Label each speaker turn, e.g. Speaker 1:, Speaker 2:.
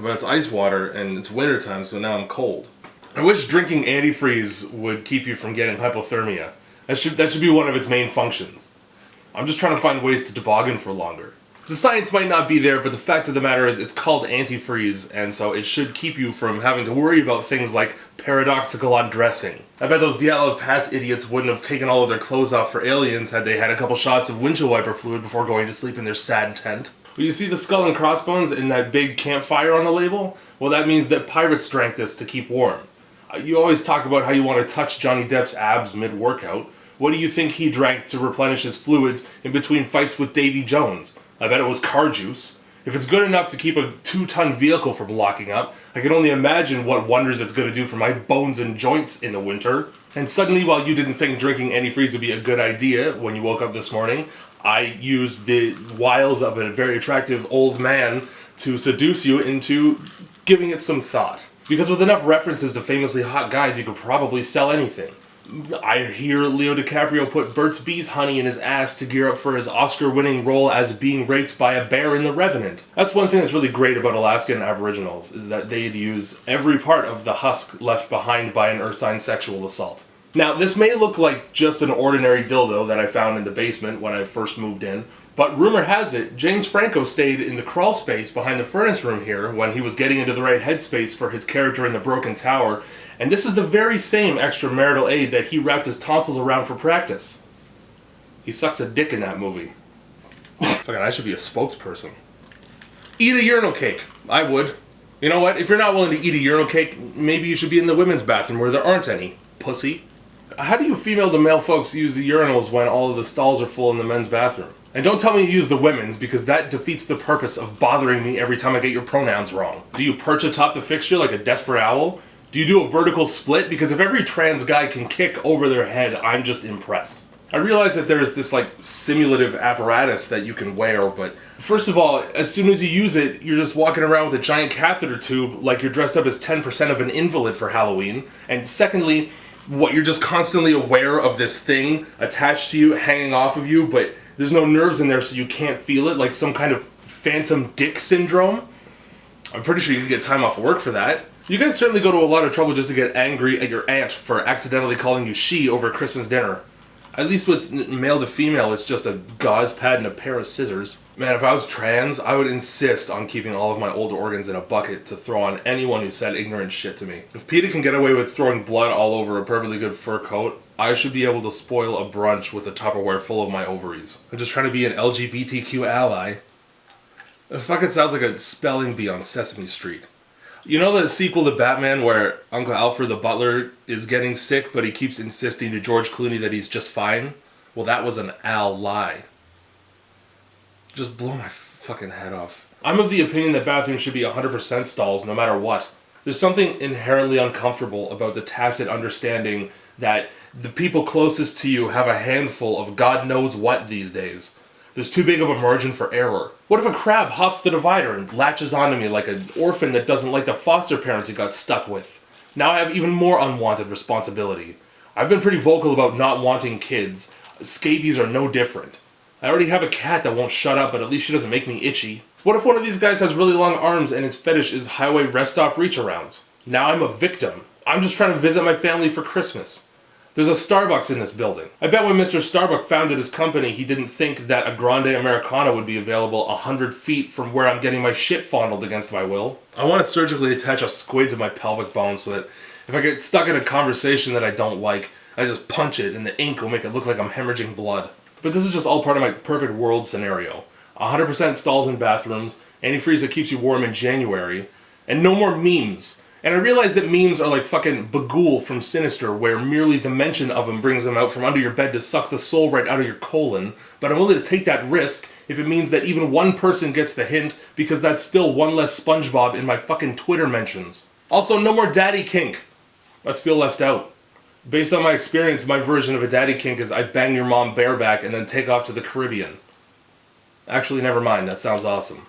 Speaker 1: but it's ice water and it's wintertime, so now I'm cold. I wish drinking antifreeze would keep you from getting hypothermia. That should be one of its main functions. I'm just trying to find ways to toboggan for longer. The science might not be there, but the fact of the matter is it's called antifreeze, and so it should keep you from having to worry about things like paradoxical undressing. I bet those Diallo Pass idiots wouldn't have taken all of their clothes off for aliens had they had a couple shots of windshield wiper fluid before going to sleep in their sad tent. Well, you see the skull and crossbones in that big campfire on the label? Well, that means that pirates drank this to keep warm. You always talk about how you want to touch Johnny Depp's abs mid-workout. What do you think he drank to replenish his fluids in between fights with Davy Jones? I bet it was car juice. If it's good enough to keep a 2-ton vehicle from locking up, I can only imagine what wonders it's going to do for my bones and joints in the winter. And suddenly, while you didn't think drinking antifreeze would be a good idea when you woke up this morning, I used the wiles of a very attractive old man to seduce you into giving it some thought. Because with enough references to famously hot guys, you could probably sell anything. I hear Leo DiCaprio put Burt's Bees honey in his ass to gear up for his Oscar-winning role as being raped by a bear in The Revenant. That's one thing that's really great about Alaskan Aboriginals, is that they'd use every part of the husk left behind by an ursine sexual assault. Now, this may look like just an ordinary dildo that I found in the basement when I first moved in, but rumor has it, James Franco stayed in the crawl space behind the furnace room here when he was getting into the right headspace for his character in The Broken Tower, and this is the very same extramarital aid that he wrapped his tonsils around for practice. He sucks a dick in that movie. Fucking, I should be a spokesperson. Eat a urinal cake. I would. You know what? If you're not willing to eat a urinal cake, maybe you should be in the women's bathroom where there aren't any. Pussy. How do you female to male folks use the urinals when all of the stalls are full in the men's bathroom? And don't tell me you use the women's, because that defeats the purpose of bothering me every time I get your pronouns wrong. Do you perch atop the fixture like a desperate owl? Do you do a vertical split? Because if every trans guy can kick over their head, I'm just impressed. I realize that there's this simulative apparatus that you can wear, but first of all, as soon as you use it, you're just walking around with a giant catheter tube like you're dressed up as 10% of an invalid for Halloween. And secondly, you're just constantly aware of this thing attached to you, hanging off of you, but there's no nerves in there so you can't feel it, like some kind of phantom dick syndrome. I'm pretty sure you could get time off work for that. You guys certainly go to a lot of trouble just to get angry at your aunt for accidentally calling you she over Christmas dinner. At least with male to female, it's just a gauze pad and a pair of scissors. Man, if I was trans, I would insist on keeping all of my old organs in a bucket to throw on anyone who said ignorant shit to me. If PETA can get away with throwing blood all over a perfectly good fur coat, I should be able to spoil a brunch with a Tupperware full of my ovaries. I'm just trying to be an LGBTQ ally. It fucking sounds like a spelling bee on Sesame Street. You know the sequel to Batman where Uncle Alfred the butler is getting sick, but he keeps insisting to George Clooney that he's just fine? Well, that was an lie. Just blow my fucking head off. I'm of the opinion that bathrooms should be 100% stalls no matter what. There's something inherently uncomfortable about the tacit understanding that the people closest to you have a handful of God knows what these days. There's too big of a margin for error. What if a crab hops the divider and latches onto me like an orphan that doesn't like the foster parents he got stuck with? Now I have even more unwanted responsibility. I've been pretty vocal about not wanting kids. Scabies are no different. I already have a cat that won't shut up, but at least she doesn't make me itchy. What if one of these guys has really long arms and his fetish is highway rest stop reach-arounds? Now I'm a victim. I'm just trying to visit my family for Christmas. There's a Starbucks in this building. I bet when Mr. Starbuck founded his company, he didn't think that a Grande Americano would be available 100 feet from where I'm getting my shit fondled against my will. I want to surgically attach a squid to my pelvic bone so that if I get stuck in a conversation that I don't like, I just punch it and the ink will make it look like I'm hemorrhaging blood. But this is just all part of my perfect world scenario. 100% stalls in bathrooms, antifreeze that keeps you warm in January, and no more memes. And I realize that memes are like fucking Bagul from Sinister, where merely the mention of them brings them out from under your bed to suck the soul right out of your colon, but I'm willing to take that risk if it means that even one person gets the hint, because that's still one less SpongeBob in my fucking Twitter mentions. Also, no more daddy kink. Let's feel left out. Based on my experience, my version of a daddy kink is I bang your mom bareback and then take off to the Caribbean. Actually, never mind, that sounds awesome.